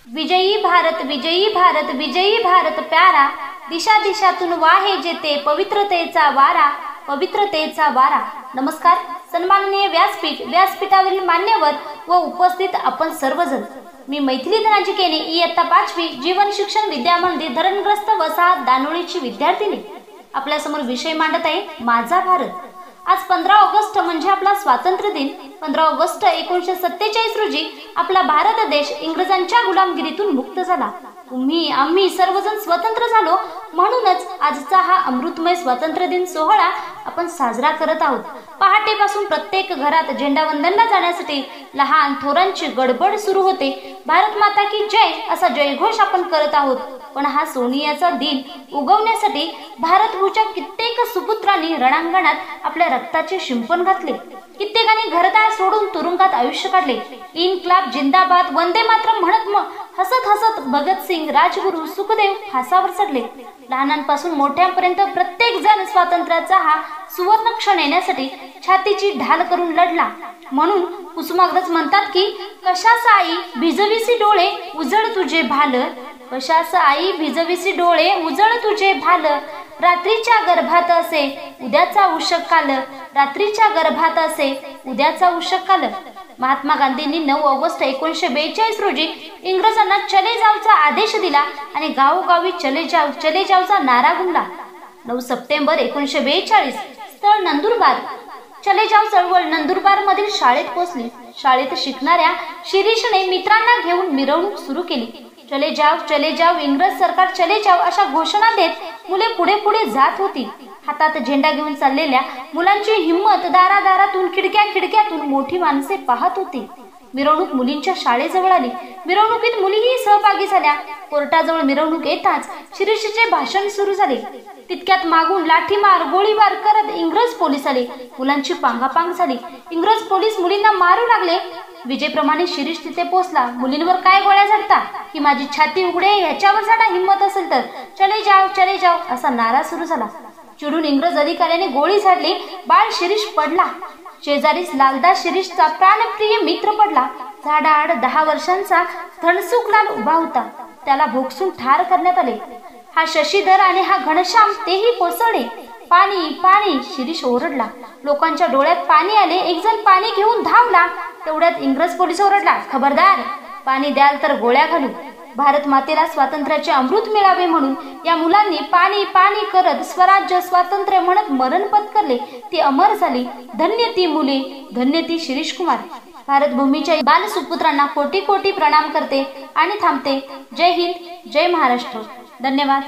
विजयी भारत विजयी भारत विजयी भारत प्यारा, दिशा दिशातून वाहे जेते पवित्रतेचा वारा, पवित्रतेचा वारा। नमस्कार, सन्माननीय व्यासपीठावरील मान्यवर व उपस्थित आपण सर्वजण। मी मैथिली धनाजी केने, इयत्ता 5वी जीवन शिक्षण विद्यामंदिर धरणग्रस्त वसाहत दानोळीची विद्यार्थिनी। आपल्या समोर विषय मांडत आहे माझा भारत। आज 15 ऑगस्ट म्हणजे आपला स्वातंत्र्य दिन। 15 ऑगस्ट 1947 रोजी आपला भारत देश इंग्रजांच्या गुलामगिरीतून मुक्त झाला। तुम्ही आम्ही सर्वजण स्वतंत्र झालो, म्हणूनच आजचा हा अमृतमय स्वातंत्र्य दिन सोहळा आपण साजरा करत आहोत। पहाटेपासून प्रत्येक घरात झेंडावंदनला जाण्यासाठी लहान थोरांची गडबड सुरू होते। भारत माता की जय असा जयघोष आपण करत आहोत। पण हा सोनियाचा दिन उगवण्यासाठी भारतभूच्या कित्येक सुपुत्रांनी रणांगणात आपल्या रक्ताचे शिंपण घातले। कित्येकांनी घरदार सोडून तुरुंगात आयुष्य काढले। इन्क्लाब जिंदाबाद वंदे मातरम म्हणत हसत हसत भगतसिंग, राजगुरू, सुखदेव फासावर चढले। लहानांपासून मोठ्यांपर्यंत प्रत्येक जण स्वातंत्र्याचा हा सुवर्ण क्षण येण्यासाठी छातीची ढाल करून लढला। म्हणून कुसुमाग्रज म्हणतात की कशास आई भिजविसी डोळे उजळ तुझे भाल, कशास आई भिजविसी डोळे उजळ तुझे भाल, रात्रीच्या गर्भात असे उद्याचा उषक काल, रात्रीच्या गर्भात असे उद्याचा उषक काल। महात्मा गांधींनी 9 ऑगस्ट 1942 रोजी इंग्रजांना चले जावचा आदेश दिला आणि गावोगावी चले जावचा नारा गुंजला। 9 सप्टेंबर 1942 स्थळ नंदुरबार। चले जाव चळवळ नंदुरबार मधील शाळेत पोहोचली। शाळेत शिकणाऱ्या शिरीषने मित्रांना घेऊन मिरवणूक सुरू केली। चले जाव इंग्रज सरकार चले जाव अशा घोषणा देत मुले पुढे पुढे जात होती। हातात झेंडा घेऊन चाललेल्या मुलांची हिम्मत दारादारातून खिडक्यातून मोठी माणसे पाहत होती। मिरवणूक मुलींच्या शाळेजवळ आली। मिरवणुकीत मुलीही सहभागी झाल्या। कोर्टाजवळ मिरवणूक येताच शिरीषचे भाषण सुरू झाले। तितक्यात मागून लाठीमार गोळीबार करत इंग्रज पोलीस आले। मुलांची पांगापांग झाली। इंग्रज पोलीस मुलींना मारू लागले। विजेप्रमाणे शिरीष तिथे पोहोचला। मुलींवर काय गोळ्या झाडता, की माझी छाती उघडे ह्याच्यावर झाडा, हिम्मत असेल तर चले जाव असा नारा सुरू झाला। चिडून इंग्रज अधिकाऱ्याने गोळी झाडली। बाळ शिरीष पडला। शेजारीच लालदास शिरीषचा प्राणप्रिय मित्र पडला। झाडाआड 10 वर्षांचा धनसुख लाल उभा होता। त्याला भोगसून ठार करण्यात आले। हा शशीधर आणि हा घनश्याम तेही कोसळले। पाणी पाणी शिरीष ओरडला। लोकांच्या डोळ्यात पाणी आले। एक जण पाणी घेऊन धावला। तेवढ्यात इंग्रज पोलीस ओरडला, खबरदार, पाणी द्याल तर गोळ्या घालू। भारत मातेला स्वातंत्र्याचे अमृत मिळावे म्हणून या मुलांनी पाणी पाणी करत स्वराज्य स्वातंत्र्य म्हणत मरण पत्करले। ती अमर झाली। धन्य ती मुले, धन्य ती शिरीष कुमार। भारत भूमीच्या बाल सुपुत्रांना कोटी कोटी प्रणाम करते आणि थांबते। जय हिंद, जय महाराष्ट्र। धन्यवाद।